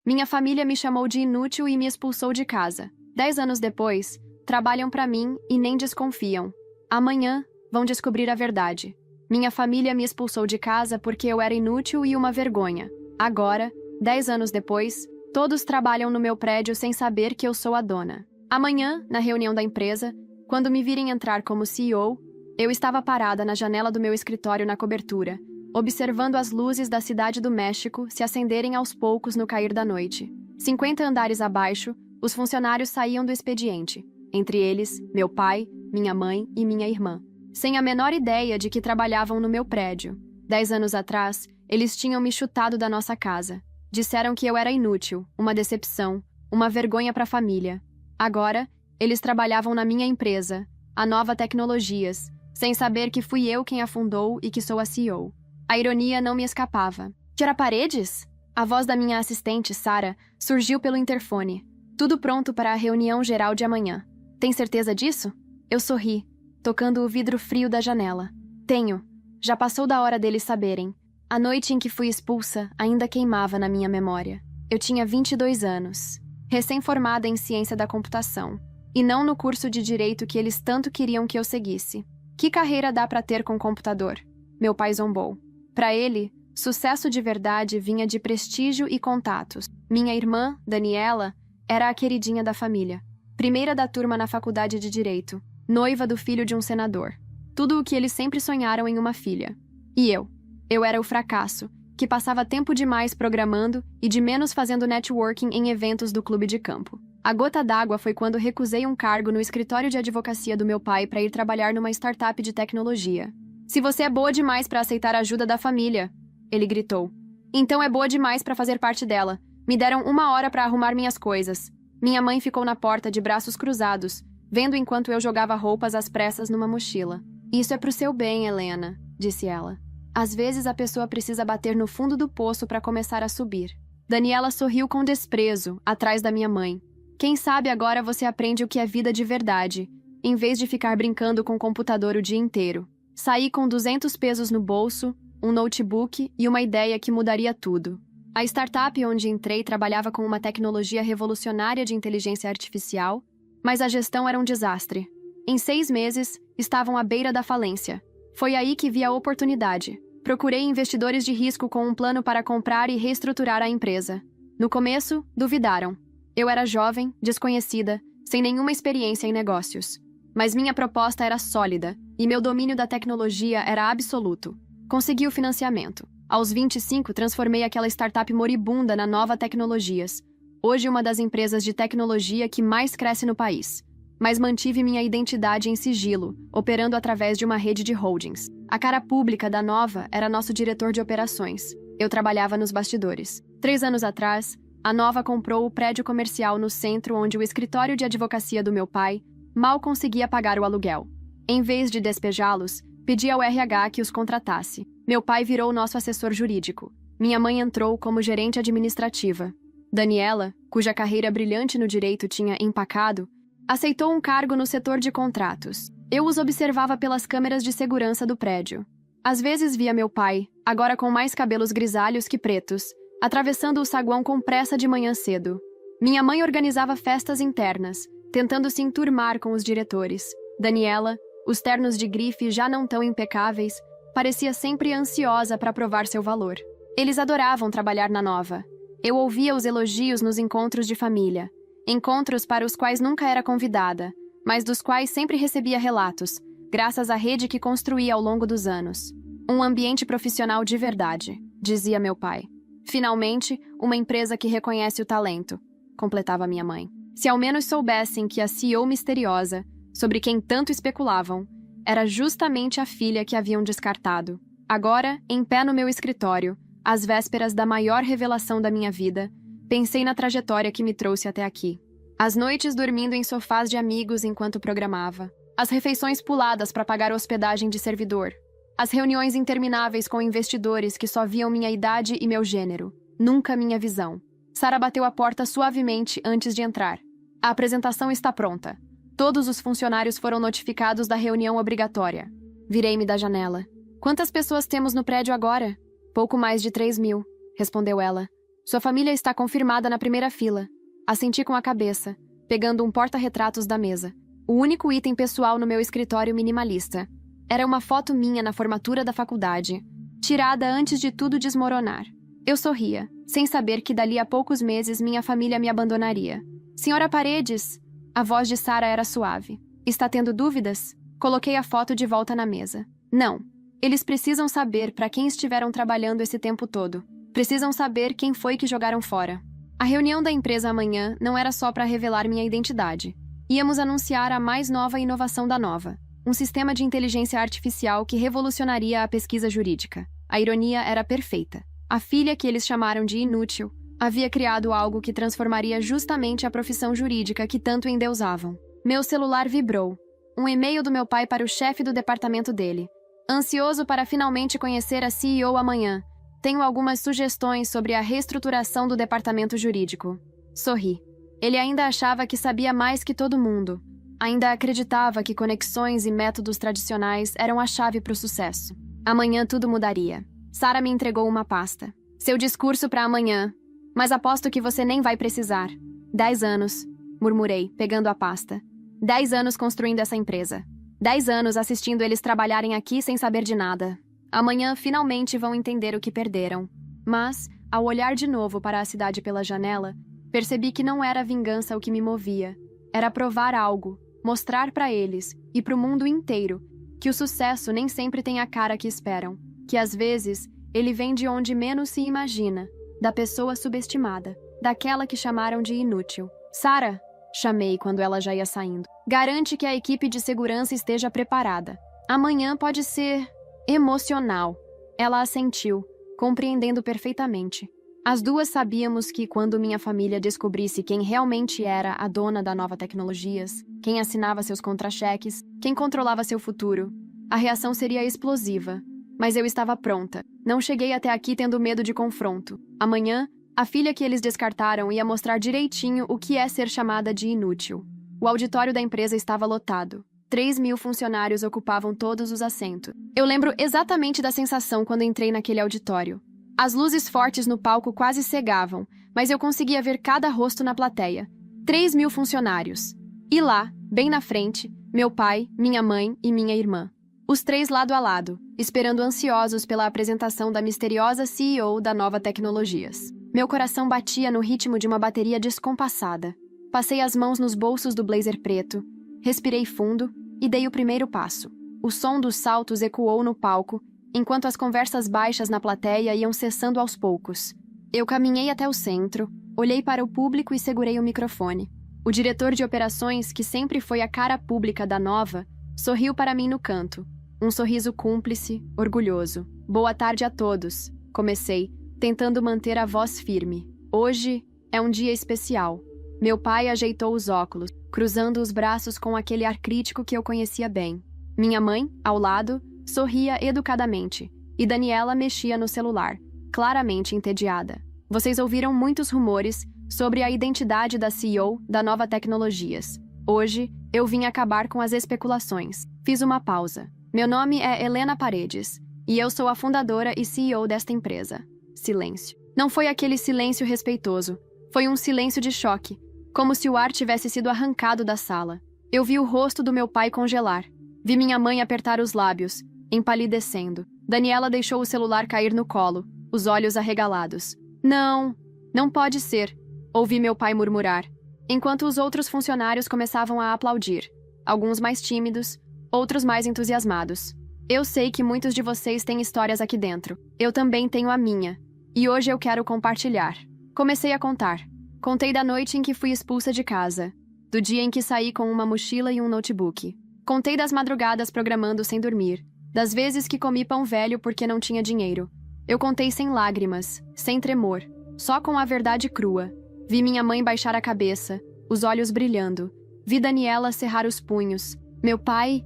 Minha família me chamou de inútil e me expulsou de casa. 10 anos depois, trabalham para mim e nem desconfiam. Amanhã, vão descobrir a verdade. Minha família me expulsou de casa porque eu era inútil e uma vergonha. Agora, 10 anos depois, todos trabalham no meu prédio sem saber que eu sou a dona. Amanhã, na reunião da empresa, quando me virem entrar como CEO, eu estava parada na janela do meu escritório na cobertura, observando as luzes da cidade do México se acenderem aos poucos no cair da noite. 50 andares abaixo, os funcionários saíam do expediente. Entre eles, meu pai, minha mãe e minha irmã. Sem a menor ideia de que trabalhavam no meu prédio. 10 anos atrás, eles tinham me chutado da nossa casa. Disseram que eu era inútil, uma decepção, uma vergonha para a família. Agora, eles trabalhavam na minha empresa, a Nova Tecnologias, sem saber que fui eu quem a fundou e que sou a CEO. A ironia não me escapava. Tira paredes? A voz da minha assistente, Sara, surgiu pelo interfone. Tudo pronto para a reunião geral de amanhã. Tem certeza disso? Eu sorri, tocando o vidro frio da janela. Tenho. Já passou da hora deles saberem. A noite em que fui expulsa ainda queimava na minha memória. Eu tinha 22 anos, recém-formada em ciência da computação, e não no curso de direito que eles tanto queriam que eu seguisse. Que carreira dá para ter com computador? Meu pai zombou. Para ele, sucesso de verdade vinha de prestígio e contatos. Minha irmã, Daniela, era a queridinha da família. Primeira da turma na faculdade de Direito. Noiva do filho de um senador. Tudo o que eles sempre sonharam em uma filha. E eu? Eu era o fracasso, que passava tempo demais programando e de menos fazendo networking em eventos do clube de campo. A gota d'água foi quando recusei um cargo no escritório de advocacia do meu pai para ir trabalhar numa startup de tecnologia. Se você é boa demais para aceitar a ajuda da família, ele gritou. Então é boa demais para fazer parte dela. Me deram 1 hora para arrumar minhas coisas. Minha mãe ficou na porta de braços cruzados, vendo enquanto eu jogava roupas às pressas numa mochila. Isso é pro seu bem, Helena, disse ela. Às vezes a pessoa precisa bater no fundo do poço para começar a subir. Daniela sorriu com desprezo, atrás da minha mãe. Quem sabe agora você aprende o que é vida de verdade, em vez de ficar brincando com o computador o dia inteiro. Saí com 200 pesos no bolso, um notebook e uma ideia que mudaria tudo. A startup onde entrei trabalhava com uma tecnologia revolucionária de inteligência artificial, mas a gestão era um desastre. Em 6 meses, estavam à beira da falência. Foi aí que vi a oportunidade. Procurei investidores de risco com um plano para comprar e reestruturar a empresa. No começo, duvidaram. Eu era jovem, desconhecida, sem nenhuma experiência em negócios. Mas minha proposta era sólida, e meu domínio da tecnologia era absoluto. Consegui o financiamento. Aos 25, transformei aquela startup moribunda na Nova Tecnologias. Hoje uma das empresas de tecnologia que mais cresce no país. Mas mantive minha identidade em sigilo, operando através de uma rede de holdings. A cara pública da Nova era nosso diretor de operações. Eu trabalhava nos bastidores. 3 anos atrás, a Nova comprou o prédio comercial no centro onde o escritório de advocacia do meu pai mal conseguia pagar o aluguel. Em vez de despejá-los, pedi ao RH que os contratasse. Meu pai virou nosso assessor jurídico. Minha mãe entrou como gerente administrativa. Daniela, cuja carreira brilhante no direito tinha empacado, aceitou um cargo no setor de contratos. Eu os observava pelas câmeras de segurança do prédio. Às vezes via meu pai, agora com mais cabelos grisalhos que pretos, atravessando o saguão com pressa de manhã cedo. Minha mãe organizava festas internas, tentando se enturmar com os diretores. Daniela, os ternos de grife já não tão impecáveis, parecia sempre ansiosa para provar seu valor. Eles adoravam trabalhar na Nova. Eu ouvia os elogios nos encontros de família. Encontros para os quais nunca era convidada, mas dos quais sempre recebia relatos, graças à rede que construía ao longo dos anos. Um ambiente profissional de verdade, dizia meu pai. Finalmente, uma empresa que reconhece o talento, completava minha mãe. Se ao menos soubessem que a CEO misteriosa, sobre quem tanto especulavam, era justamente a filha que haviam descartado. Agora, em pé no meu escritório, às vésperas da maior revelação da minha vida, pensei na trajetória que me trouxe até aqui. As noites dormindo em sofás de amigos enquanto programava. As refeições puladas para pagar hospedagem de servidor. As reuniões intermináveis com investidores que só viam minha idade e meu gênero. Nunca minha visão. Sara bateu a porta suavemente antes de entrar. A apresentação está pronta. Todos os funcionários foram notificados da reunião obrigatória. Virei-me da janela. Quantas pessoas temos no prédio agora? Pouco mais de 3.000, respondeu ela. Sua família está confirmada na primeira fila. Assenti com a cabeça, pegando um porta-retratos da mesa. O único item pessoal no meu escritório minimalista. Era uma foto minha na formatura da faculdade, tirada antes de tudo desmoronar. Eu sorria, sem saber que dali a poucos meses minha família me abandonaria. Senhora Paredes! A voz de Sara era suave. Está tendo dúvidas? Coloquei a foto de volta na mesa. Não. Eles precisam saber para quem estiveram trabalhando esse tempo todo. Precisam saber quem foi que jogaram fora. A reunião da empresa amanhã não era só para revelar minha identidade. Íamos anunciar a mais nova inovação da Nova. Um sistema de inteligência artificial que revolucionaria a pesquisa jurídica. A ironia era perfeita. A filha que eles chamaram de inútil havia criado algo que transformaria justamente a profissão jurídica que tanto endeusavam. Meu celular vibrou. Um e-mail do meu pai para o chefe do departamento dele. Ansioso para finalmente conhecer a CEO amanhã. Tenho algumas sugestões sobre a reestruturação do departamento jurídico. Sorri. Ele ainda achava que sabia mais que todo mundo. Ainda acreditava que conexões e métodos tradicionais eram a chave para o sucesso. Amanhã tudo mudaria. Sara me entregou uma pasta. Seu discurso para amanhã. Mas aposto que você nem vai precisar. 10 anos, murmurei, pegando a pasta. 10 anos construindo essa empresa. 10 anos assistindo eles trabalharem aqui sem saber de nada. Amanhã finalmente vão entender o que perderam. Mas, ao olhar de novo para a cidade pela janela, percebi que não era a vingança o que me movia. Era provar algo, mostrar para eles e para o mundo inteiro que o sucesso nem sempre tem a cara que esperam, que às vezes ele vem de onde menos se imagina, da pessoa subestimada, daquela que chamaram de inútil. Sara, chamei quando ela já ia saindo. Garante que a equipe de segurança esteja preparada. Amanhã pode ser emocional. Ela assentiu, compreendendo perfeitamente. As duas sabíamos que quando minha família descobrisse quem realmente era a dona da Nova Tecnologias, quem assinava seus contra-cheques, quem controlava seu futuro, a reação seria explosiva. Mas eu estava pronta. Não cheguei até aqui tendo medo de confronto. Amanhã, a filha que eles descartaram ia mostrar direitinho o que é ser chamada de inútil. O auditório da empresa estava lotado. 3.000 funcionários ocupavam todos os assentos. Eu lembro exatamente da sensação quando entrei naquele auditório. As luzes fortes no palco quase cegavam, mas eu conseguia ver cada rosto na plateia. 3.000 funcionários. E lá, bem na frente, meu pai, minha mãe e minha irmã. Os três lado a lado, esperando ansiosos pela apresentação da misteriosa CEO da Nova Tecnologias. Meu coração batia no ritmo de uma bateria descompassada. Passei as mãos nos bolsos do blazer preto, respirei fundo e dei o primeiro passo. O som dos saltos ecoou no palco, enquanto as conversas baixas na plateia iam cessando aos poucos. Eu caminhei até o centro, olhei para o público e segurei o microfone. O diretor de operações, que sempre foi a cara pública da Nova, sorriu para mim no canto. Um sorriso cúmplice, orgulhoso. Boa tarde a todos, comecei, tentando manter a voz firme. Hoje é um dia especial. Meu pai ajeitou os óculos, cruzando os braços com aquele ar crítico que eu conhecia bem. Minha mãe, ao lado, sorria educadamente, e Daniela mexia no celular, claramente entediada. Vocês ouviram muitos rumores sobre a identidade da CEO da Nova Tecnologias. Hoje, eu vim acabar com as especulações. Fiz uma pausa. Meu nome é Helena Paredes, e eu sou a fundadora e CEO desta empresa. Silêncio. Não foi aquele silêncio respeitoso. Foi um silêncio de choque, como se o ar tivesse sido arrancado da sala. Eu vi o rosto do meu pai congelar. Vi minha mãe apertar os lábios, empalidecendo. Daniela deixou o celular cair no colo, os olhos arregalados. Não, não pode ser, ouvi meu pai murmurar, enquanto os outros funcionários começavam a aplaudir, alguns mais tímidos, outros mais entusiasmados. Eu sei que muitos de vocês têm histórias aqui dentro. Eu também tenho a minha. E hoje eu quero compartilhar. Comecei a contar. Contei da noite em que fui expulsa de casa, do dia em que saí com uma mochila e um notebook. Contei das madrugadas programando sem dormir, das vezes que comi pão velho porque não tinha dinheiro. Eu contei sem lágrimas, sem tremor, só com a verdade crua. Vi minha mãe baixar a cabeça, os olhos brilhando. Vi Daniela cerrar os punhos. Meu pai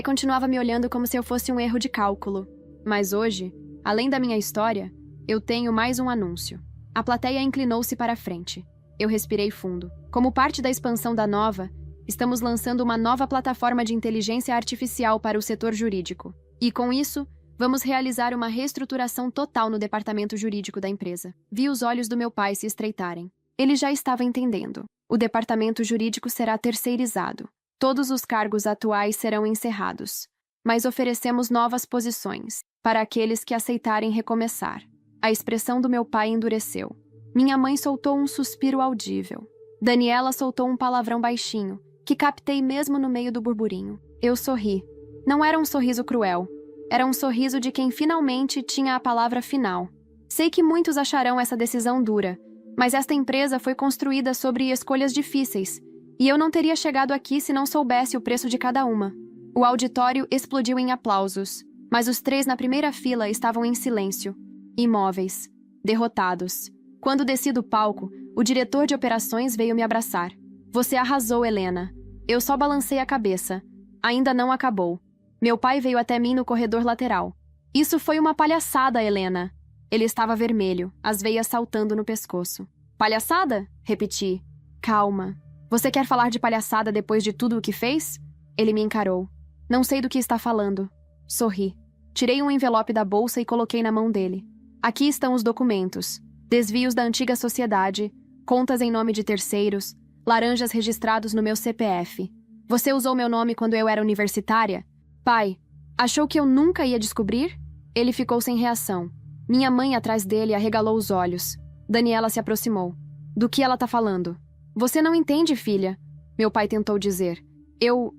continuava me olhando como se eu fosse um erro de cálculo. Mas hoje, além da minha história, eu tenho mais um anúncio. A plateia inclinou-se para a frente. Eu respirei fundo. Como parte da expansão da Nova, estamos lançando uma nova plataforma de inteligência artificial para o setor jurídico. E com isso, Vamos realizar uma reestruturação total no departamento jurídico da empresa. Vi os olhos do meu pai se estreitarem. Ele já estava entendendo. O departamento jurídico será terceirizado. Todos os cargos atuais serão encerrados. Mas oferecemos novas posições para aqueles que aceitarem recomeçar. A expressão do meu pai endureceu. Minha mãe soltou um suspiro audível. Daniela soltou um palavrão baixinho, que captei mesmo no meio do burburinho. Eu sorri. Não era um sorriso cruel. Era um sorriso de quem finalmente tinha a palavra final. Sei que muitos acharão essa decisão dura, mas esta empresa foi construída sobre escolhas difíceis, e eu não teria chegado aqui se não soubesse o preço de cada uma. O auditório explodiu em aplausos, mas os 3 na primeira fila estavam em silêncio, imóveis, derrotados. Quando desci do palco, o diretor de operações veio me abraçar. Você arrasou, Helena. Eu só balancei a cabeça. Ainda não acabou. Meu pai veio até mim no corredor lateral. Isso foi uma palhaçada, Helena. Ele estava vermelho, as veias saltando no pescoço. Palhaçada? Repeti. Calma. Você quer falar de palhaçada depois de tudo o que fez? Ele me encarou. Não sei do que está falando. Sorri. Tirei um envelope da bolsa e coloquei na mão dele. Aqui estão os documentos. Desvios da antiga sociedade, contas em nome de terceiros, laranjas registrados no meu CPF. Você usou meu nome quando eu era universitária? Pai, achou que eu nunca ia descobrir? Ele ficou sem reação. Minha mãe atrás dele arregalou os olhos. Daniela se aproximou. Do que ela tá falando? Você não entende, filha. Meu pai tentou dizer. Eu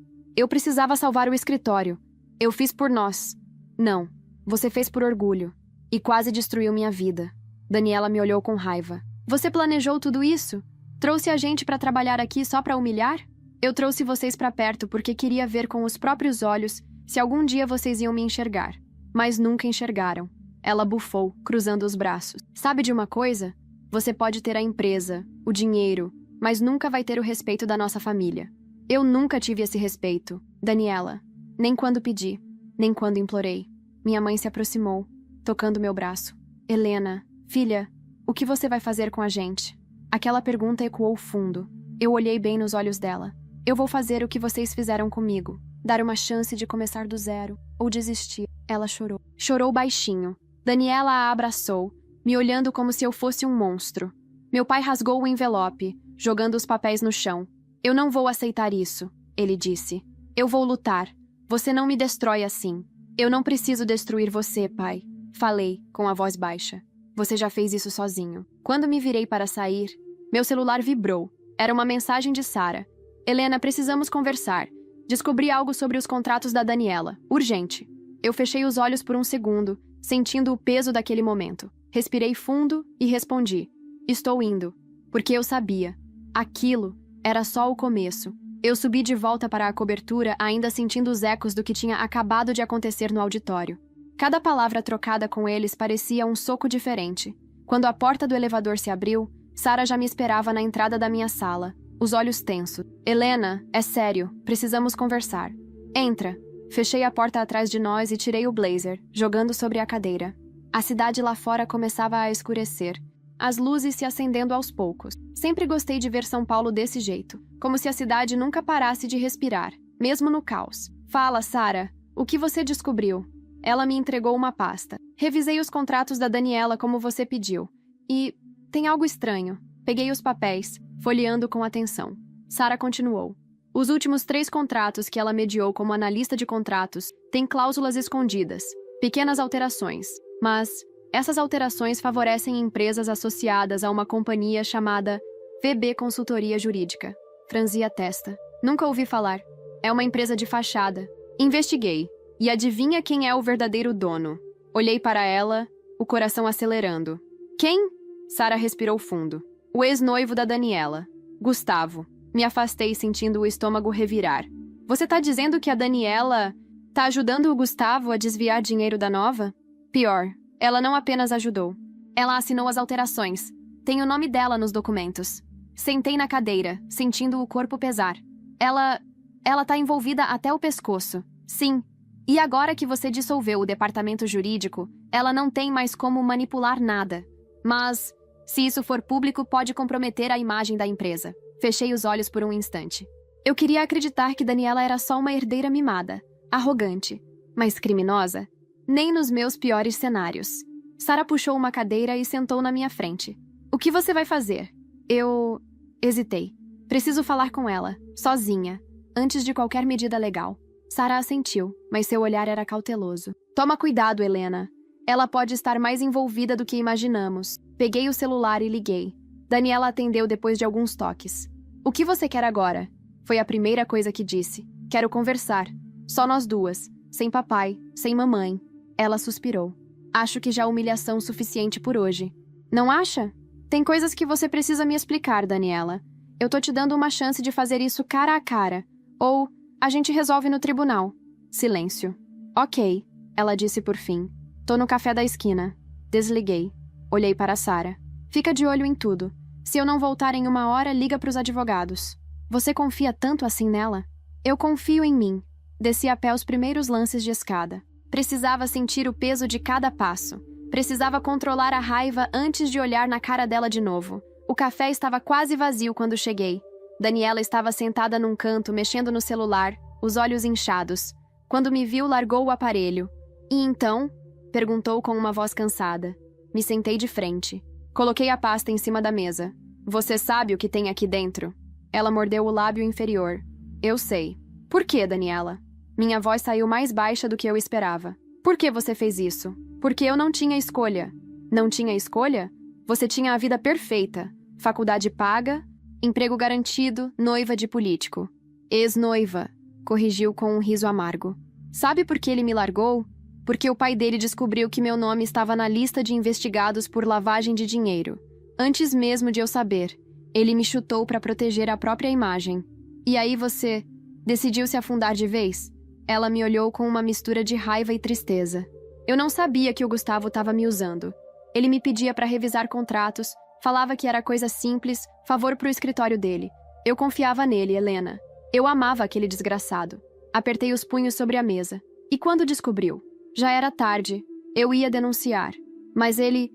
precisava salvar o escritório. Eu fiz por nós. Não, você fez por orgulho. E quase destruiu minha vida. Daniela me olhou com raiva. Você planejou tudo isso? Trouxe a gente para trabalhar aqui só para humilhar? Eu trouxe vocês para perto porque queria ver com os próprios olhos se algum dia vocês iam me enxergar. Mas nunca enxergaram. Ela bufou, cruzando os braços. Sabe de uma coisa? Você pode ter a empresa, o dinheiro, mas nunca vai ter o respeito da nossa família. Eu nunca tive esse respeito, Daniela. Nem quando pedi, nem quando implorei. Minha mãe se aproximou, tocando meu braço. Helena, filha, o que você vai fazer com a gente? Aquela pergunta ecoou fundo. Eu olhei bem nos olhos dela. Eu vou fazer o que vocês fizeram comigo. Dar uma chance de começar do zero, ou desistir. Ela chorou. Chorou baixinho. Daniela a abraçou, me olhando como se eu fosse um monstro. Meu pai rasgou o envelope, jogando os papéis no chão. Eu não vou aceitar isso, ele disse. Eu vou lutar. Você não me destrói assim. Eu não preciso destruir você, pai. Falei, com a voz baixa. Você já fez isso sozinho. Quando me virei para sair, meu celular vibrou. Era uma mensagem de Sara. Helena, precisamos conversar. Descobri algo sobre os contratos da Daniela. Urgente. Eu fechei os olhos por um segundo, sentindo o peso daquele momento. Respirei fundo e respondi. Estou indo. Porque eu sabia. Aquilo era só o começo. Eu subi de volta para a cobertura, ainda sentindo os ecos do que tinha acabado de acontecer no auditório. Cada palavra trocada com eles parecia um soco diferente. Quando a porta do elevador se abriu, Sara já me esperava na entrada da minha sala, os olhos tensos. Helena, é sério, precisamos conversar. Entra. Fechei a porta atrás de nós e tirei o blazer, jogando sobre a cadeira. A cidade lá fora começava a escurecer, as luzes se acendendo aos poucos. Sempre gostei de ver São Paulo desse jeito, como se a cidade nunca parasse de respirar, mesmo no caos. Fala, Sara, o que você descobriu? Ela me entregou uma pasta. Revisei os contratos da Daniela como você pediu. E tem algo estranho. Peguei os papéis, folheando com atenção. Sara continuou. Os últimos 3 contratos que ela mediou como analista de contratos têm cláusulas escondidas, pequenas alterações, mas essas alterações favorecem empresas associadas a uma companhia chamada VB Consultoria Jurídica. Franzi a testa. Nunca ouvi falar. É uma empresa de fachada. Investiguei. E adivinha quem é o verdadeiro dono? Olhei para ela, o coração acelerando. Quem? Sara respirou fundo. O ex-noivo da Daniela. Gustavo. Me afastei sentindo o estômago revirar. Você tá dizendo que a Daniela tá ajudando o Gustavo a desviar dinheiro da Nova? Pior, ela não apenas ajudou. Ela assinou as alterações. Tem o nome dela nos documentos. Sentei na cadeira, sentindo o corpo pesar. Ela tá envolvida até o pescoço. Sim. E agora que você dissolveu o departamento jurídico, ela não tem mais como manipular nada. Mas, se isso for público, pode comprometer a imagem da empresa. Fechei os olhos por um instante. Eu queria acreditar que Daniela era só uma herdeira mimada, arrogante, mas criminosa. Nem nos meus piores cenários. Sara puxou uma cadeira e sentou na minha frente. O que você vai fazer? Eu hesitei. Preciso falar com ela, sozinha, antes de qualquer medida legal. Sara assentiu, mas seu olhar era cauteloso. Toma cuidado, Helena. Ela pode estar mais envolvida do que imaginamos. Peguei o celular e liguei. Daniela atendeu depois de alguns toques. O que você quer agora? Foi a primeira coisa que disse. Quero conversar. Só nós duas. Sem papai, sem mamãe. Ela suspirou. Acho que já há humilhação suficiente por hoje. Não acha? Tem coisas que você precisa me explicar, Daniela. Eu tô te dando uma chance de fazer isso cara a cara. Ou a gente resolve no tribunal. Silêncio. Ok, ela disse por fim. Tô no café da esquina. Desliguei. Olhei para Sara. Fica de olho em tudo. Se eu não voltar em 1 hora, liga pros advogados. Você confia tanto assim nela? Eu confio em mim. Desci a pé os primeiros lances de escada. Precisava sentir o peso de cada passo. Precisava controlar a raiva antes de olhar na cara dela de novo. O café estava quase vazio quando cheguei. Daniela estava sentada num canto, mexendo no celular, os olhos inchados. Quando me viu, largou o aparelho. E então? Perguntou com uma voz cansada. Me sentei de frente. Coloquei a pasta em cima da mesa. Você sabe o que tem aqui dentro? Ela mordeu o lábio inferior. Eu sei. Por que, Daniela? Minha voz saiu mais baixa do que eu esperava. Por que você fez isso? Porque eu não tinha escolha. Não tinha escolha? Você tinha a vida perfeita. Faculdade paga, emprego garantido, noiva de político. Ex-noiva, corrigiu com um riso amargo. Sabe por que ele me largou? Porque o pai dele descobriu que meu nome estava na lista de investigados por lavagem de dinheiro. Antes mesmo de eu saber, ele me chutou para proteger a própria imagem. E aí você decidiu se afundar de vez? Ela me olhou com uma mistura de raiva e tristeza. Eu não sabia que o Gustavo estava me usando. Ele me pedia para revisar contratos, falava que era coisa simples, favor pro escritório dele. Eu confiava nele, Helena. Eu amava aquele desgraçado. Apertei os punhos sobre a mesa. E quando descobriu? Já era tarde. Eu ia denunciar. Mas ele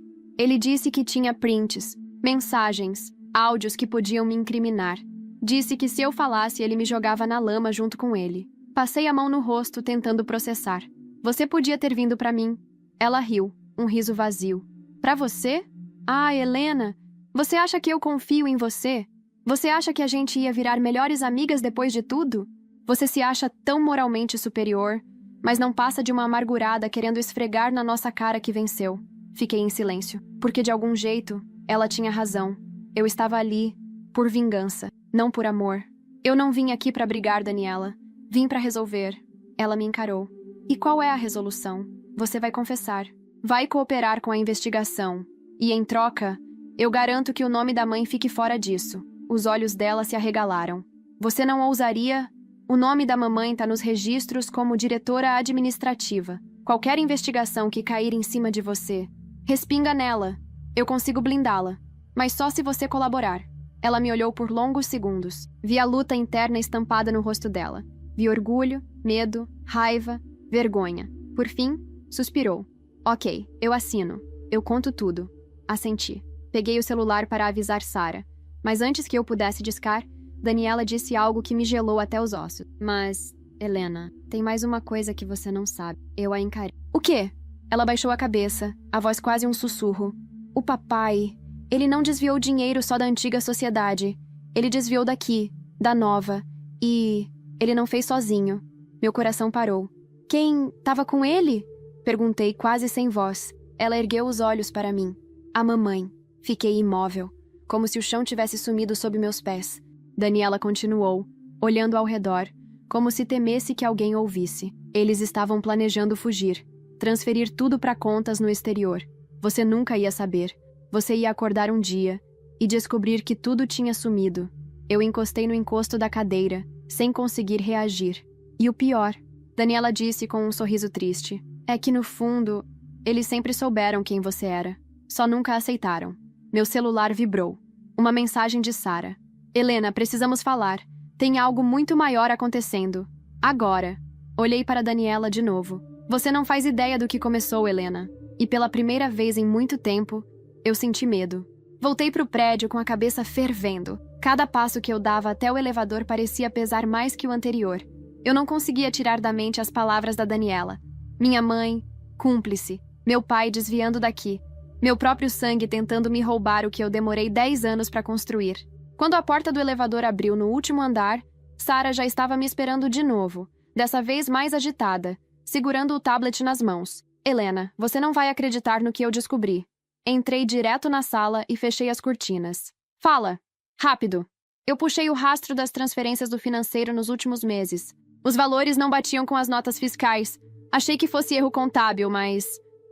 disse que tinha prints, mensagens, áudios que podiam me incriminar. Disse que se eu falasse, ele me jogava na lama junto com ele. Passei a mão no rosto, tentando processar. Você podia ter vindo pra mim. Ela riu, um riso vazio. Pra você? Ah, Helena, você acha que eu confio em você? Você acha que a gente ia virar melhores amigas depois de tudo? Você se acha tão moralmente superior, mas não passa de uma amargurada querendo esfregar na nossa cara que venceu. Fiquei em silêncio, porque de algum jeito, ela tinha razão. Eu estava ali, por vingança, não por amor. Eu não vim aqui pra brigar, Daniela. Vim pra resolver. Ela me encarou. E qual é a resolução? Você vai confessar. Vai cooperar com a investigação. E, em troca, eu garanto que o nome da mãe fique fora disso. Os olhos dela se arregalaram. Você não ousaria? O nome da mamãe está nos registros como diretora administrativa. Qualquer investigação que cair em cima de você, respinga nela. Eu consigo blindá-la. Mas só se você colaborar. Ela me olhou por longos segundos. Vi a luta interna estampada no rosto dela. Vi orgulho, medo, raiva, vergonha. Por fim, suspirou. Ok, eu assino. Eu conto tudo. Assenti. Peguei o celular para avisar Sara. Mas antes que eu pudesse discar, Daniela disse algo que me gelou até os ossos. Mas, Helena, tem mais uma coisa que você não sabe. Eu a encarei. O quê? Ela baixou a cabeça, a voz quase um sussurro. O papai, ele não desviou dinheiro só da antiga sociedade. Ele desviou daqui, da nova. E ele não fez sozinho. Meu coração parou. Quem estava com ele? Perguntei quase sem voz. Ela ergueu os olhos para mim. A mamãe. Fiquei imóvel, como se o chão tivesse sumido sob meus pés. Daniela continuou, olhando ao redor, como se temesse que alguém ouvisse. Eles estavam planejando fugir, transferir tudo para contas no exterior. Você nunca ia saber. Você ia acordar um dia e descobrir que tudo tinha sumido. Eu encostei no encosto da cadeira, sem conseguir reagir. E o pior, Daniela disse com um sorriso triste, é que no fundo, eles sempre souberam quem você era. Só nunca aceitaram. Meu celular vibrou. Uma mensagem de Sara. Helena, precisamos falar. Tem algo muito maior acontecendo. Agora. Olhei para Daniela de novo. Você não faz ideia do que começou, Helena. E pela primeira vez em muito tempo, eu senti medo. Voltei para o prédio com a cabeça fervendo. Cada passo que eu dava até o elevador parecia pesar mais que o anterior. Eu não conseguia tirar da mente as palavras da Daniela. Minha mãe, Cúmplice. Meu pai desviando daqui. Meu próprio sangue tentando me roubar o que eu demorei 10 anos para construir. Quando a porta do elevador abriu no último andar, Sarah já estava me esperando de novo, dessa vez mais agitada, segurando o tablet nas mãos. Helena, você não vai acreditar no que eu descobri. Entrei direto na sala e fechei as cortinas. Fala! Rápido! Eu puxei o rastro das transferências do financeiro nos últimos meses. Os valores não batiam com as notas fiscais. Achei que fosse erro contábil, mas...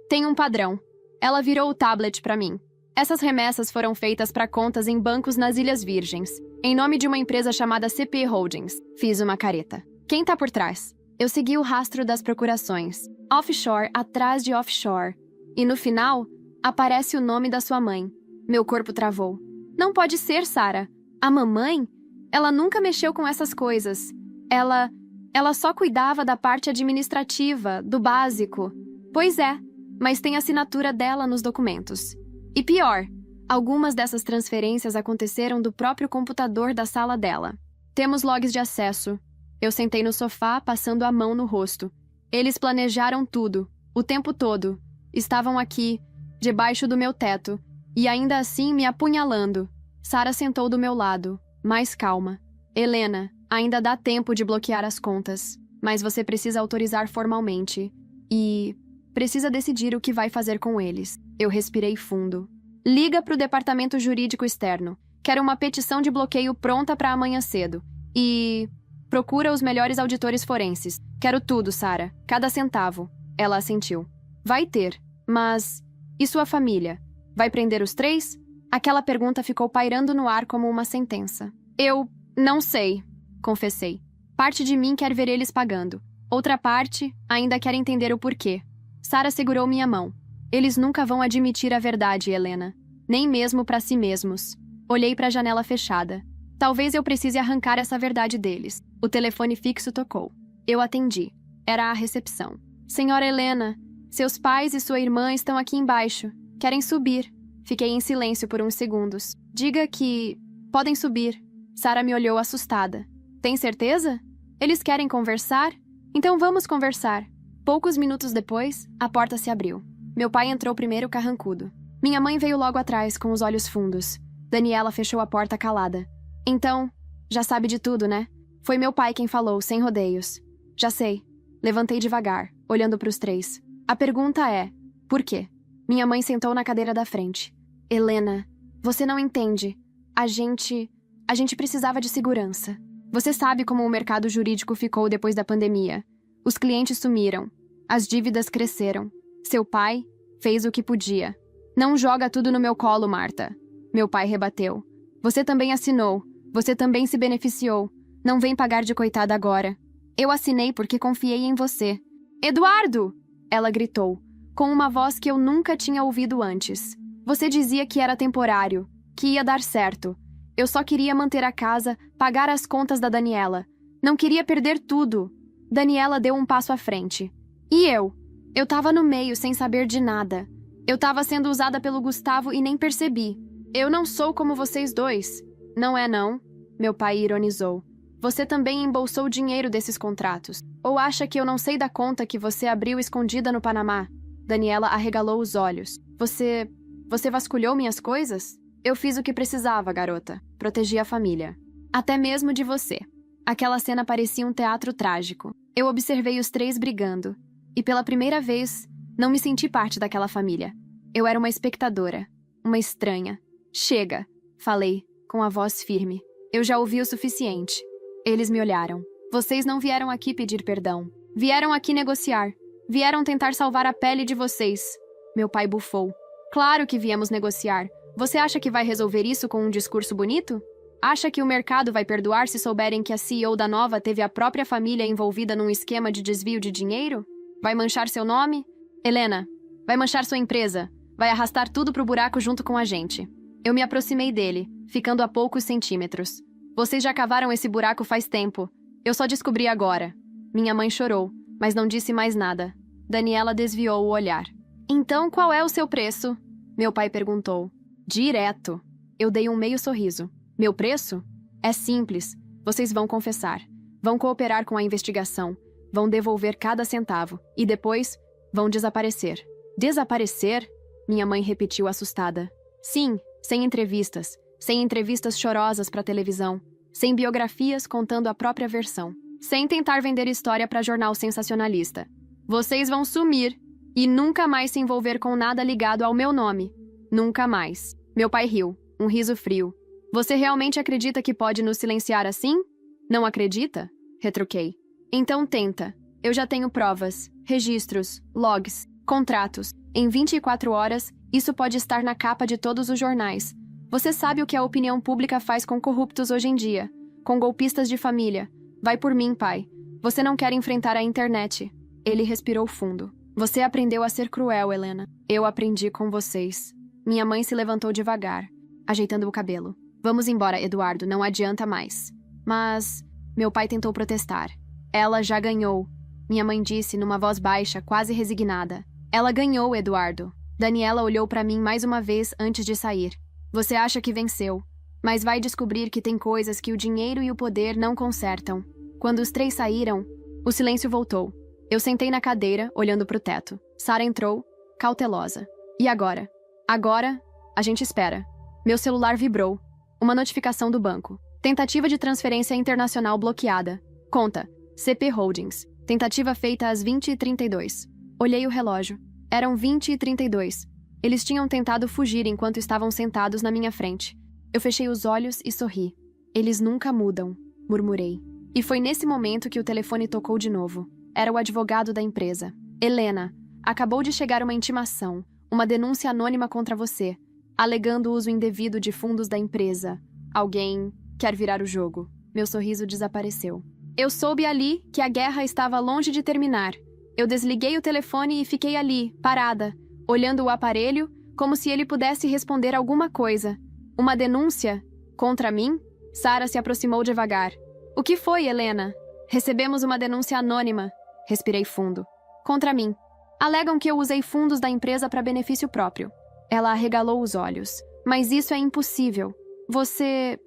tem um padrão. Ela virou o tablet para mim. Essas remessas foram feitas para contas em bancos nas Ilhas Virgens, em nome de uma empresa chamada CP Holdings. Fiz uma careta. Quem tá por trás? Eu segui o rastro das procurações. Offshore atrás de offshore. E no final, aparece o nome da sua mãe. Meu corpo travou. Não pode ser, Sarah. A mamãe? Ela nunca mexeu com essas coisas. Ela só cuidava da parte administrativa, do básico. Pois é, mas tem a assinatura dela nos documentos. E pior, algumas dessas transferências aconteceram do próprio computador da sala dela. Temos logs de acesso. Eu sentei no sofá, passando a mão no rosto. Eles planejaram tudo, o tempo todo. Estavam aqui, debaixo do meu teto, e ainda assim me apunhalando. Sarah sentou do meu lado, mais calma. Helena, ainda dá tempo de bloquear as contas, mas você precisa autorizar formalmente. E precisa decidir o que vai fazer com eles. Eu respirei fundo. Liga para o departamento jurídico externo. Quero uma petição de bloqueio pronta para amanhã cedo. E procura os melhores auditores forenses. Quero tudo, Sarah. Cada centavo. Ela assentiu. Vai ter. Mas... e sua família? Vai prender os 3? Aquela pergunta ficou pairando no ar como uma sentença. Eu não sei, confessei. Parte de mim quer ver eles pagando. Outra parte ainda quer entender o porquê. Sarah segurou minha mão. Eles nunca vão admitir a verdade, Helena. Nem mesmo para si mesmos. Olhei para a janela fechada. Talvez eu precise arrancar essa verdade deles. O telefone fixo tocou. Eu atendi. Era a recepção. Senhora Helena, seus pais e sua irmã estão aqui embaixo. Querem subir. Fiquei em silêncio por uns segundos. Diga que... podem subir. Sarah me olhou assustada. Tem certeza? Eles querem conversar? Então vamos conversar. Poucos minutos depois, a porta se abriu. Meu pai entrou primeiro carrancudo. Minha mãe veio logo atrás, com os olhos fundos. Daniela fechou a porta calada. Então, já sabe de tudo, né? Foi meu pai quem falou, sem rodeios. Já sei. Levantei devagar, olhando para os 3. A pergunta é, por quê? Minha mãe sentou na cadeira da frente. Helena, você não entende. A gente precisava de segurança. Você sabe como o mercado jurídico ficou depois da pandemia. Os clientes sumiram. As dívidas cresceram. Seu pai fez o que podia. Não joga tudo no meu colo, Marta. Meu pai rebateu. Você também assinou. Você também se beneficiou. Não vem pagar de coitada agora. Eu assinei porque confiei em você. Eduardo! Ela gritou, com uma voz que eu nunca tinha ouvido antes. Você dizia que era temporário, que ia dar certo. Eu só queria manter a casa, pagar as contas da Daniela. Não queria perder tudo. Daniela deu um passo à frente. E eu? Eu tava no meio sem saber de nada. Eu tava sendo usada pelo Gustavo e nem percebi. Eu não sou como vocês dois. Não é não? Meu pai ironizou. Você também embolsou o dinheiro desses contratos. Ou acha que eu não sei da conta que você abriu escondida no Panamá? Daniela arregalou os olhos. Você vasculhou minhas coisas? Eu fiz o que precisava, garota. Protegi a família. Até mesmo de você. Aquela cena parecia um teatro trágico. Eu observei os 3 brigando. E pela primeira vez, não me senti parte daquela família. Eu era uma espectadora. Uma estranha. Chega, falei, com a voz firme. Eu já ouvi o suficiente. Eles me olharam. Vocês não vieram aqui pedir perdão. Vieram aqui negociar. Vieram tentar salvar a pele de vocês. Meu pai bufou. Claro que viemos negociar. Você acha que vai resolver isso com um discurso bonito? Acha que o mercado vai perdoar se souberem que a CEO da Nova teve a própria família envolvida num esquema de desvio de dinheiro? Vai manchar seu nome? Helena, vai manchar sua empresa. Vai arrastar tudo pro buraco junto com a gente. Eu me aproximei dele, ficando a poucos centímetros. Vocês já cavaram esse buraco faz tempo. Eu só descobri agora. Minha mãe chorou, mas não disse mais nada. Daniela desviou o olhar. Então, qual é o seu preço? Meu pai perguntou. Direto. Eu dei um meio sorriso. Meu preço? É simples. Vocês vão confessar. Vão cooperar com a investigação. Vão devolver cada centavo. E depois, Vão desaparecer. Desaparecer? Minha mãe repetiu assustada. Sim, sem entrevistas chorosas para televisão, sem biografias contando a própria versão, sem tentar vender história para jornal sensacionalista. Vocês vão sumir e nunca mais se envolver com nada ligado ao meu nome. Nunca mais. Meu pai riu, um riso frio. Você realmente acredita que pode nos silenciar assim? Não acredita? Retruquei. Então tenta. Eu já tenho provas, registros, logs, contratos. Em 24 horas, isso pode estar na capa de todos os jornais. Você sabe o que a opinião pública faz com corruptos hoje em dia, com golpistas de família. Vai por mim, pai. Você não quer enfrentar a internet. Ele respirou fundo. Você aprendeu a ser cruel, Helena. Eu aprendi com vocês. Minha mãe se levantou devagar, ajeitando o cabelo. Vamos embora, Eduardo, não adianta mais. Mas meu pai tentou protestar. Ela já ganhou. Minha mãe disse numa voz baixa, quase resignada. Ela ganhou, Eduardo. Daniela olhou para mim mais uma vez antes de sair. Você acha que venceu, mas vai descobrir que tem coisas que o dinheiro e o poder não consertam. Quando os três saíram, o silêncio voltou. Eu sentei na cadeira, olhando para o teto. Sara entrou, cautelosa. E agora? Agora, a gente espera. Meu celular vibrou. Uma notificação do banco. Tentativa de transferência internacional bloqueada. Conta, CP Holdings. Tentativa feita às 20h32. Olhei o relógio. Eram 20h32. Eles tinham tentado fugir enquanto estavam sentados na minha frente. Eu fechei os olhos e sorri. Eles nunca mudam, murmurei. E foi nesse momento que o telefone tocou de novo. Era o advogado da empresa. Helena, acabou de chegar uma intimação, uma denúncia anônima contra você, alegando o uso indevido de fundos da empresa. Alguém quer virar o jogo. Meu sorriso desapareceu. Eu soube ali que a guerra estava longe de terminar. Eu desliguei o telefone e fiquei ali, parada, olhando o aparelho, como se ele pudesse responder alguma coisa. Uma denúncia? Contra mim? Sara se aproximou devagar. O que foi, Helena? Recebemos uma denúncia anônima. Respirei fundo. Contra mim. Alegam que eu usei fundos da empresa para benefício próprio. Ela arregalou os olhos. Mas isso é impossível. Você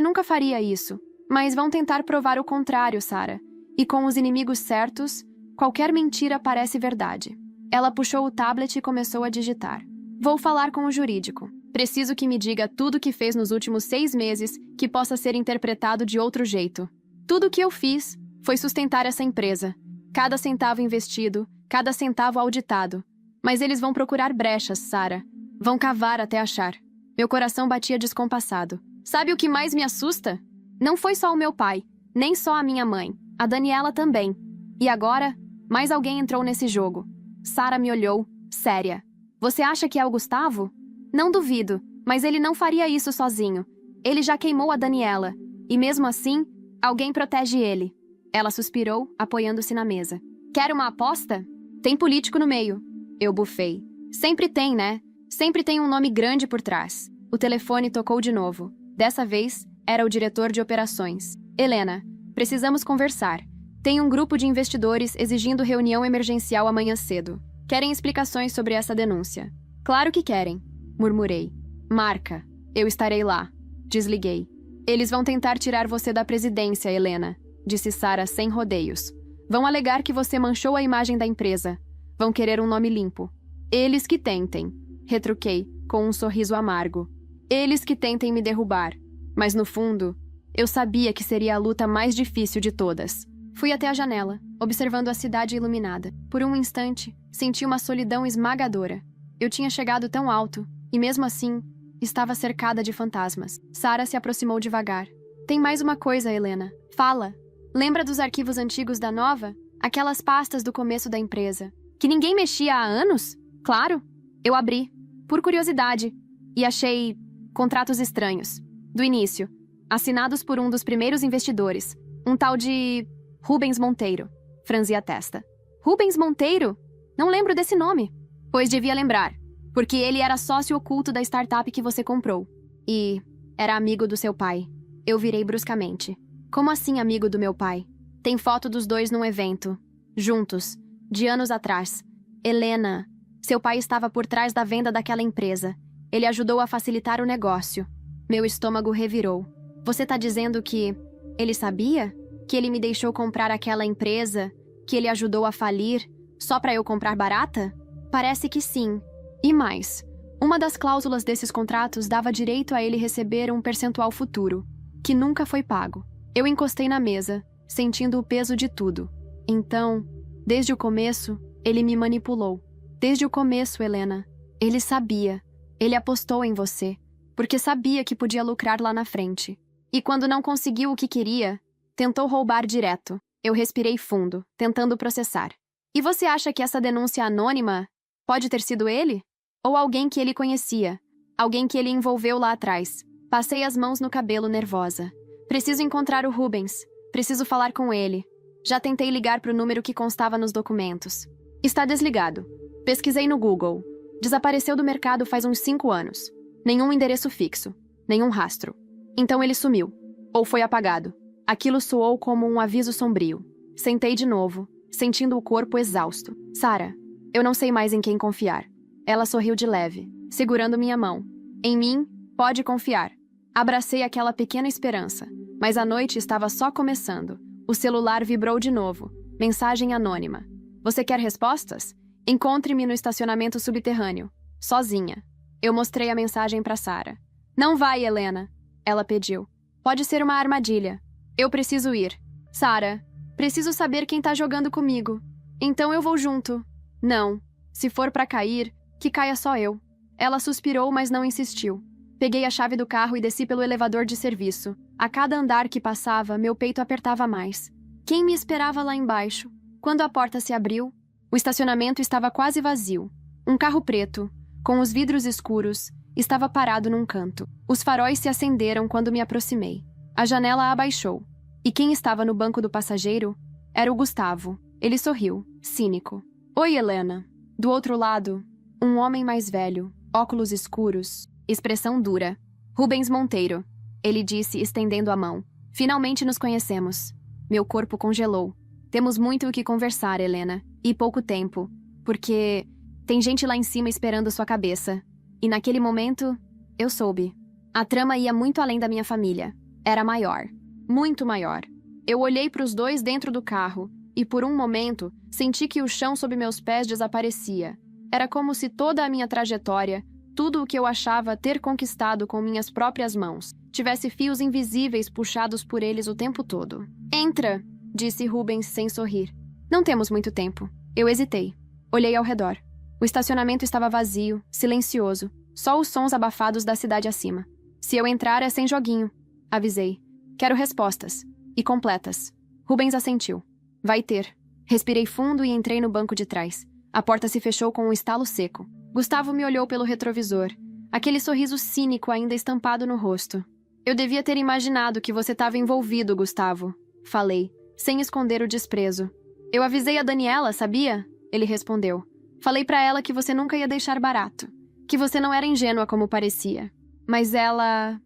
nunca faria isso. Mas vão tentar provar o contrário, Sara. E com os inimigos certos, qualquer mentira parece verdade. Ela puxou o tablet e começou a digitar. Vou falar com o jurídico. Preciso que me diga tudo o que fez nos últimos 6 meses que possa ser interpretado de outro jeito. Tudo o que eu fiz foi sustentar essa empresa. Cada centavo investido, cada centavo auditado. Mas eles vão procurar brechas, Sara. Vão cavar até achar. Meu coração batia descompassado. Sabe o que mais me assusta? Não foi só o meu pai, nem só a minha mãe. A Daniela também. E agora, mais alguém entrou nesse jogo. Sara me olhou, séria. Você acha que é o Gustavo? Não duvido, mas ele não faria isso sozinho. Ele já queimou a Daniela. E mesmo assim, alguém protege ele. Ela suspirou, apoiando-se na mesa. Quer uma aposta? Tem político no meio. Eu bufei. Sempre tem, né? Sempre tem um nome grande por trás. O telefone tocou de novo. Dessa vez, era o diretor de operações. Helena, precisamos conversar. Tem um grupo de investidores exigindo reunião emergencial amanhã cedo. Querem explicações sobre essa denúncia. Claro que querem, murmurei. Marca. Eu estarei lá. Desliguei. Eles vão tentar tirar você da presidência, Helena, disse Sara sem rodeios. Vão alegar que você manchou a imagem da empresa. Vão querer um nome limpo. Eles que tentem, retruquei, com um sorriso amargo. Eles que tentem me derrubar. Mas no fundo, eu sabia que seria a luta mais difícil de todas. Fui até a janela, observando a cidade iluminada. Por um instante, senti uma solidão esmagadora. Eu tinha chegado tão alto, e mesmo assim, estava cercada de fantasmas. Sara se aproximou devagar. Tem mais uma coisa, Helena. Fala. Lembra dos arquivos antigos da Nova? Aquelas pastas do começo da empresa. Que ninguém mexia há anos? Claro. Eu abri, por curiosidade, e achei contratos estranhos. Do início, assinados por um dos primeiros investidores, um tal de Rubens Monteiro. Franzi a testa. Rubens Monteiro? Não lembro desse nome. Pois devia lembrar, porque ele era sócio oculto da startup que você comprou. E era amigo do seu pai. Eu virei bruscamente. Como assim amigo do meu pai? Tem foto dos dois num evento. Juntos. De anos atrás. Helena. Seu pai estava por trás da venda daquela empresa. Ele ajudou a facilitar o negócio. Meu estômago revirou. Você tá dizendo que ele sabia? Que ele me deixou comprar aquela empresa? Que ele ajudou a falir? Só para eu comprar barata? Parece que sim. E mais, uma das cláusulas desses contratos dava direito a ele receber um percentual futuro, que nunca foi pago. Eu encostei na mesa, sentindo o peso de tudo. Então, desde o começo, ele me manipulou. Desde o começo, Helena. Ele sabia. Ele apostou em você, porque sabia que podia lucrar lá na frente. E quando não conseguiu o que queria, tentou roubar direto. Eu respirei fundo, tentando processar. E você acha que essa denúncia anônima pode ter sido ele? Ou alguém que ele conhecia? Alguém que ele envolveu lá atrás? Passei as mãos no cabelo, nervosa. Preciso encontrar o Rubens. Preciso falar com ele. Já tentei ligar para o número que constava nos documentos. Está desligado. Pesquisei no Google. Desapareceu do mercado faz uns 5 anos. Nenhum endereço fixo. Nenhum rastro. Então ele sumiu. Ou foi apagado. Aquilo soou como um aviso sombrio. Sentei de novo, sentindo o corpo exausto. Sarah, eu não sei mais em quem confiar. Ela sorriu de leve, segurando minha mão. Em mim, pode confiar. Abracei aquela pequena esperança, mas a noite estava só começando. O celular vibrou de novo. Mensagem anônima. Você quer respostas? Encontre-me no estacionamento subterrâneo. Sozinha. Eu mostrei a mensagem para Sarah. Não vai, Helena. Ela pediu. Pode ser uma armadilha. Eu preciso ir. Sarah, preciso saber quem tá jogando comigo. Então eu vou junto. Não. Se for pra cair, que caia só eu. Ela suspirou, mas não insistiu. Peguei a chave do carro e desci pelo elevador de serviço. A cada andar que passava, meu peito apertava mais. Quem me esperava lá embaixo? Quando a porta se abriu, o estacionamento estava quase vazio. Um carro preto, com os vidros escuros, estava parado num canto. Os faróis se acenderam quando me aproximei. A janela abaixou. E quem estava no banco do passageiro era o Gustavo. Ele sorriu, cínico. Oi, Helena. Do outro lado, um homem mais velho, óculos escuros, expressão dura. Rubens Monteiro. Ele disse, estendendo a mão. Finalmente nos conhecemos. Meu corpo congelou. Temos muito o que conversar, Helena. E pouco tempo. Porque tem gente lá em cima esperando sua cabeça. E naquele momento, eu soube. A trama ia muito além da minha família. Era maior. Muito maior. Eu olhei para os dois dentro do carro e, por um momento, senti que o chão sob meus pés desaparecia. Era como se toda a minha trajetória, tudo o que eu achava ter conquistado com minhas próprias mãos, tivesse fios invisíveis puxados por eles o tempo todo. Entra, disse Rubens sem sorrir. Não temos muito tempo. Eu hesitei. Olhei ao redor. O estacionamento estava vazio, silencioso, só os sons abafados da cidade acima. Se eu entrar é sem joguinho. Avisei. Quero respostas. E completas. Rubens assentiu. Vai ter. Respirei fundo e entrei no banco de trás. A porta se fechou com um estalo seco. Gustavo me olhou pelo retrovisor. Aquele sorriso cínico ainda estampado no rosto. Eu devia ter imaginado que você estava envolvido, Gustavo. Falei, sem esconder o desprezo. Eu avisei a Daniela, sabia? Ele respondeu. Falei pra ela que você nunca ia deixar barato. Que você não era ingênua como parecia. Mas ela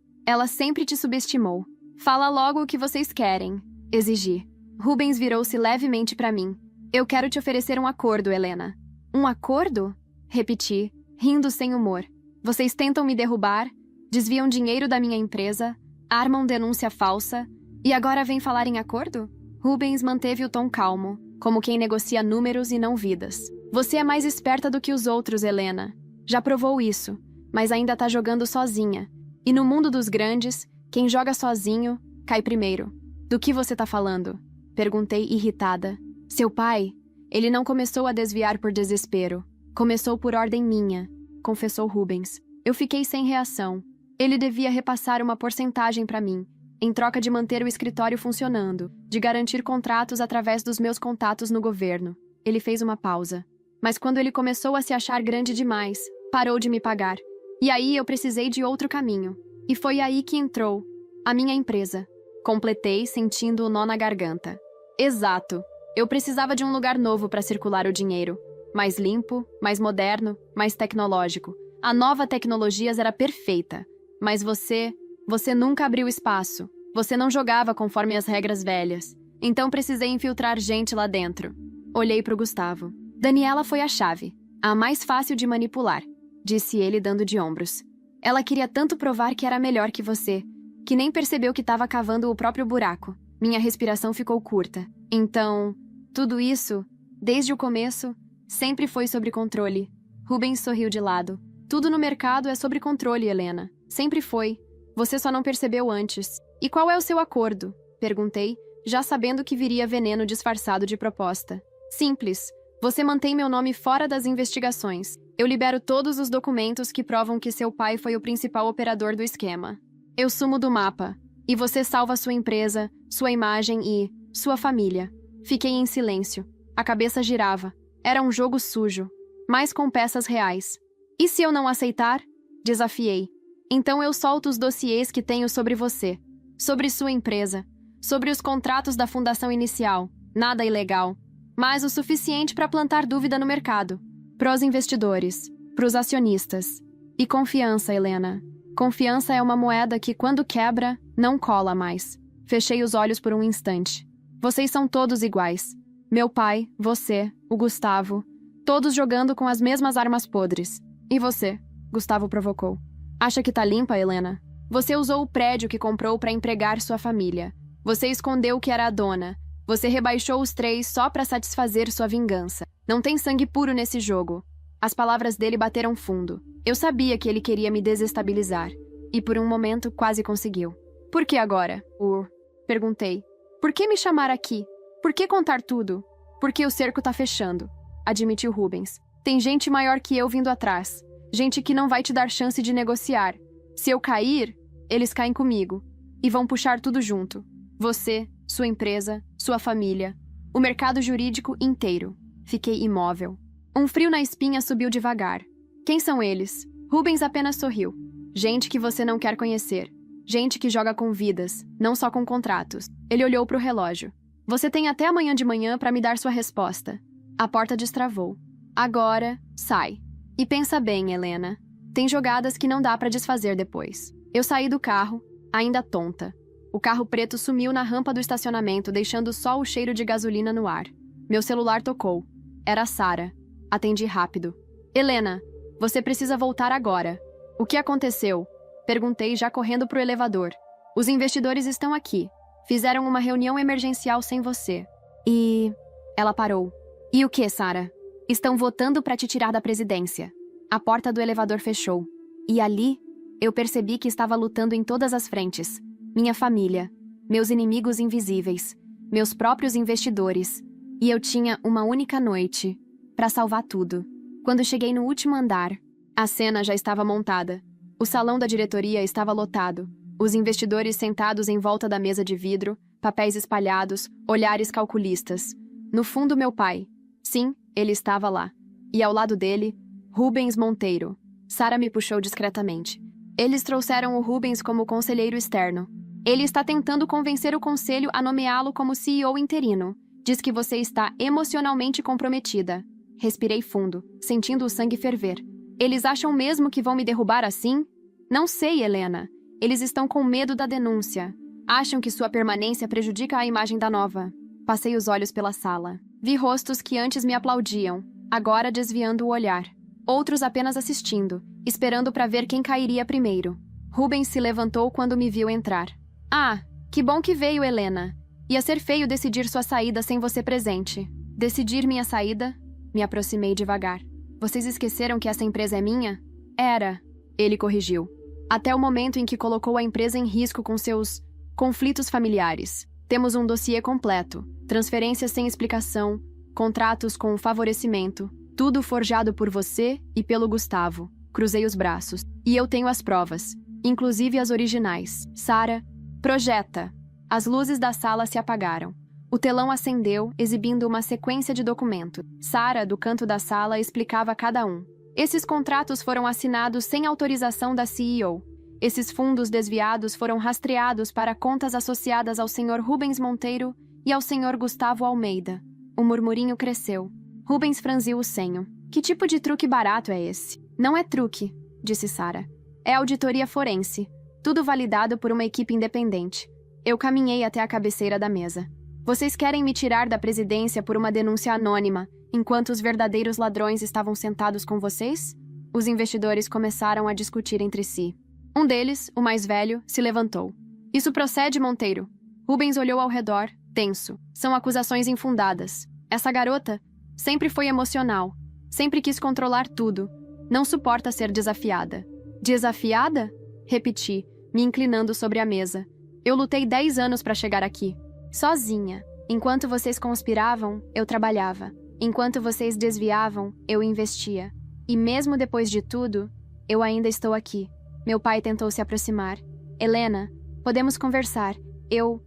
sempre te subestimou. Fala logo o que vocês querem, exigi. Rubens virou-se levemente para mim. Eu quero te oferecer um acordo, Helena. Um acordo? Repeti, rindo sem humor. Vocês tentam me derrubar, desviam dinheiro da minha empresa, armam denúncia falsa e agora vêm falar em acordo? Rubens manteve o tom calmo, como quem negocia números e não vidas. Você é mais esperta do que os outros, Helena. Já provou isso, mas ainda tá jogando sozinha. E no mundo dos grandes, quem joga sozinho, cai primeiro. Do que você tá falando? Perguntei irritada. Seu pai? Ele não começou a desviar por desespero. Começou por ordem minha, confessou Rubens. Eu fiquei sem reação. Ele devia repassar uma porcentagem para mim, em troca de manter o escritório funcionando, de garantir contratos através dos meus contatos no governo. Ele fez uma pausa. Mas quando ele começou a se achar grande demais, parou de me pagar. E aí eu precisei de outro caminho. E foi aí que entrou a minha empresa. Completei, sentindo o nó na garganta. Exato. Eu precisava de um lugar novo para circular o dinheiro. Mais limpo, mais moderno, mais tecnológico. A nova tecnologias era perfeita. Mas você nunca abriu espaço. Você não jogava conforme as regras velhas. Então precisei infiltrar gente lá dentro. Olhei para o Gustavo. Daniela foi a chave. A mais fácil de manipular, disse ele dando de ombros. Ela queria tanto provar que era melhor que você, que nem percebeu que estava cavando o próprio buraco. Minha respiração ficou curta. Então, tudo isso Desde o começo, sempre foi sobre controle. Rubens sorriu de lado. Tudo no mercado é sobre controle, Helena. Sempre foi. Você só não percebeu antes. E qual é o seu acordo? Perguntei, já sabendo que viria veneno disfarçado de proposta. Simples. Você mantém meu nome fora das investigações. Eu libero todos os documentos que provam que seu pai foi o principal operador do esquema. Eu sumo do mapa. E você salva sua empresa, sua imagem e sua família. Fiquei em silêncio. A cabeça girava. Era um jogo sujo, mas com peças reais. E se eu não aceitar? Desafiei. Então eu solto os dossiês que tenho sobre você, sobre sua empresa, sobre os contratos da fundação inicial. Nada ilegal, mas o suficiente para plantar dúvida no mercado. Pros investidores, pros acionistas. E confiança, Helena. Confiança é uma moeda que, quando quebra, não cola mais. Fechei os olhos por um instante. Vocês são todos iguais. Meu pai, você, o Gustavo, todos jogando com as mesmas armas podres. E você? Gustavo provocou. Acha que tá limpa, Helena? Você usou o prédio que comprou para empregar sua família. Você escondeu que era a dona. Você rebaixou os 3 só para satisfazer sua vingança. Não tem sangue puro nesse jogo. As palavras dele bateram fundo. Eu sabia que ele queria me desestabilizar. E por um momento quase conseguiu. Por que agora? Perguntei. Por que me chamar aqui? Por que contar tudo? Porque o cerco tá fechando, admitiu Rubens. Tem gente maior que eu vindo atrás. Gente que não vai te dar chance de negociar. Se eu cair, eles caem comigo. E vão puxar tudo junto. Você, sua empresa, sua família. O mercado jurídico inteiro. Fiquei imóvel. Um frio na espinha subiu devagar. Quem são eles? Rubens apenas sorriu. Gente que você não quer conhecer. Gente que joga com vidas, não só com contratos. Ele olhou para o relógio. Você tem até amanhã de manhã para me dar sua resposta. A porta destravou. Agora, sai. E pensa bem, Helena. Tem jogadas que não dá para desfazer depois. Eu saí do carro, ainda tonta. O carro preto sumiu na rampa do estacionamento, deixando só o cheiro de gasolina no ar. Meu celular tocou. Era Sara. Atendi rápido. Helena, você precisa voltar agora. O que aconteceu? Perguntei, já correndo pro elevador. Os investidores estão aqui. Fizeram uma reunião emergencial sem você. E... Ela parou. E o que, Sara? Estão votando para te tirar da presidência. A porta do elevador fechou. E ali, eu percebi que estava lutando em todas as frentes. Minha família, meus inimigos invisíveis, meus próprios investidores. E eu tinha uma única noite para salvar tudo. Quando cheguei no último andar, a cena já estava montada. O salão da diretoria estava lotado. Os investidores sentados em volta da mesa de vidro, papéis espalhados, olhares calculistas. No fundo, meu pai. Sim, ele estava lá. E ao lado dele, Rubens Monteiro. Sara me puxou discretamente. Eles trouxeram o Rubens como conselheiro externo. Ele está tentando convencer o conselho a nomeá-lo como CEO interino. Diz que você está emocionalmente comprometida. Respirei fundo, sentindo o sangue ferver. Eles acham mesmo que vão me derrubar assim? Não sei, Helena. Eles estão com medo da denúncia. Acham que sua permanência prejudica a imagem da Nova. Passei os olhos pela sala. Vi rostos que antes me aplaudiam, agora desviando o olhar. Outros apenas assistindo, esperando para ver quem cairia primeiro. Rubens se levantou quando me viu entrar. Ah, que bom que veio, Helena. Ia ser feio decidir sua saída sem você presente. Decidir minha saída? Me aproximei devagar. Vocês esqueceram que essa empresa é minha? Era. Ele corrigiu. Até o momento em que colocou a empresa em risco com seus conflitos familiares. Temos um dossiê completo, transferências sem explicação, contratos com favorecimento, tudo forjado por você e pelo Gustavo. Cruzei os braços. E eu tenho as provas, inclusive as originais. Sara, projeta. As luzes da sala se apagaram. O telão acendeu, exibindo uma sequência de documentos. Sara, do canto da sala, explicava cada um. Esses contratos foram assinados sem autorização da CEO. Esses fundos desviados foram rastreados para contas associadas ao Sr. Rubens Monteiro e ao Sr. Gustavo Almeida. O murmurinho cresceu. Rubens franziu o senho. Que tipo de truque barato é esse? Não é truque, disse Sara. É auditoria forense. Tudo validado por uma equipe independente. Eu caminhei até a cabeceira da mesa. Vocês querem me tirar da presidência por uma denúncia anônima, enquanto os verdadeiros ladrões estavam sentados com vocês? Os investidores começaram a discutir entre si. Um deles, o mais velho, se levantou. Isso procede, Monteiro. Rubens olhou ao redor, tenso. São acusações infundadas. Essa garota, Sempre foi emocional. Sempre quis controlar tudo. Não suporta ser desafiada. Desafiada? Repeti, me inclinando sobre a mesa. Eu lutei 10 anos para chegar aqui. Sozinha. Enquanto vocês conspiravam, eu trabalhava. Enquanto vocês desviavam, eu investia. E mesmo depois de tudo, eu ainda estou aqui. Meu pai tentou se aproximar. Helena, podemos conversar. Eu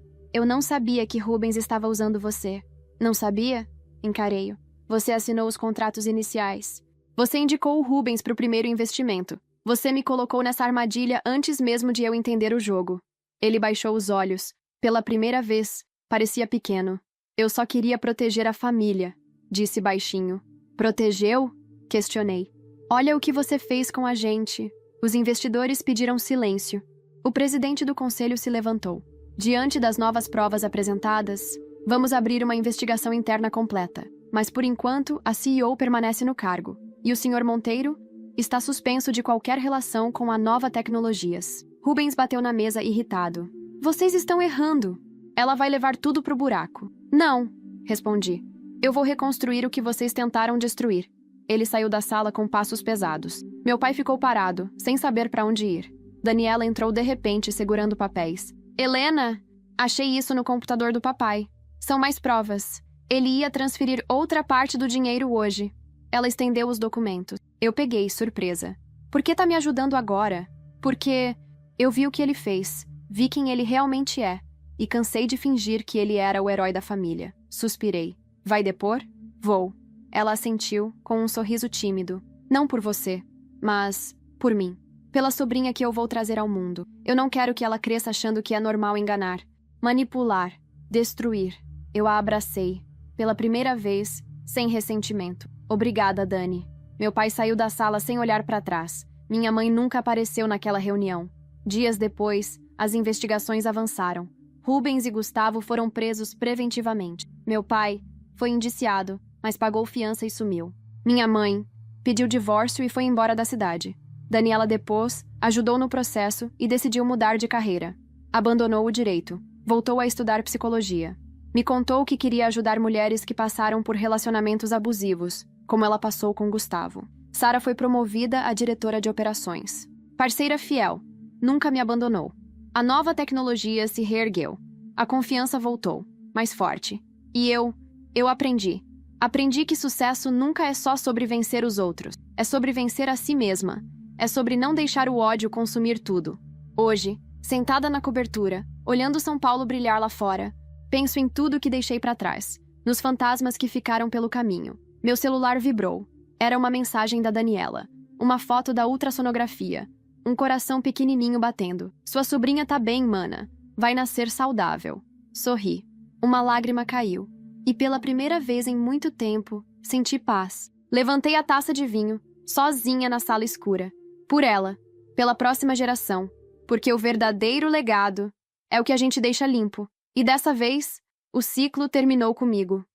não sabia que Rubens estava usando você. Não sabia? Encarei-o. Você assinou os contratos iniciais. Você indicou o Rubens para o primeiro investimento. Você me colocou nessa armadilha antes mesmo de eu entender o jogo. Ele baixou os olhos. Pela primeira vez, parecia pequeno. Eu só queria proteger a família, disse baixinho. Protegeu? Questionei. Olha o que você fez com a gente. Os investidores pediram silêncio. O presidente do conselho se levantou. Diante das novas provas apresentadas, vamos abrir uma investigação interna completa. Mas por enquanto, a CEO permanece no cargo. E o Sr. Monteiro está suspenso de qualquer relação com a nova tecnologias. Rubens bateu na mesa irritado. Vocês estão errando. Ela vai levar tudo pro buraco. Não, respondi. Eu vou reconstruir o que vocês tentaram destruir. Ele saiu da sala com passos pesados. Meu pai ficou parado, sem saber para onde ir. Daniela entrou de repente, segurando papéis. Helena, achei isso no computador do papai. São mais provas. Ele ia transferir outra parte do dinheiro hoje. Ela estendeu os documentos. Eu peguei, surpresa. Por que tá me ajudando agora? Porque eu vi o que ele fez. Vi quem ele realmente é. E cansei de fingir que ele era o herói da família. Suspirei. Vai depor? Vou. Ela assentiu, com um sorriso tímido. Não por você, mas por mim. Pela sobrinha que eu vou trazer ao mundo. Eu não quero que ela cresça achando que é normal enganar, manipular, destruir. Eu a abracei. Pela primeira vez, sem ressentimento. Obrigada, Dani. Meu pai saiu da sala sem olhar para trás. Minha mãe nunca apareceu naquela reunião. Dias depois, as investigações avançaram. Rubens e Gustavo foram presos preventivamente. Meu pai foi indiciado, mas pagou fiança e sumiu. Minha mãe pediu divórcio e foi embora da cidade. Daniela depôs, ajudou no processo e decidiu mudar de carreira. Abandonou o direito. Voltou a estudar psicologia. Me contou que queria ajudar mulheres que passaram por relacionamentos abusivos, como ela passou com Gustavo. Sara foi promovida a diretora de operações. Parceira fiel. Nunca me abandonou. A nova tecnologia se reergueu. A confiança voltou, mais forte. E eu aprendi. Aprendi que sucesso nunca é só sobre vencer os outros. É sobre vencer a si mesma. É sobre não deixar o ódio consumir tudo. Hoje, sentada na cobertura, olhando São Paulo brilhar lá fora, penso em tudo que deixei para trás, nos fantasmas que ficaram pelo caminho. Meu celular vibrou. Era uma mensagem da Daniela. Uma foto da ultrassonografia. Um coração pequenininho batendo. Sua sobrinha tá bem, mana. Vai nascer saudável. Sorri. Uma lágrima caiu. E pela primeira vez em muito tempo, senti paz. Levantei a taça de vinho, sozinha na sala escura. Por ela. Pela próxima geração. Porque o verdadeiro legado é o que a gente deixa limpo. E dessa vez, o ciclo terminou comigo.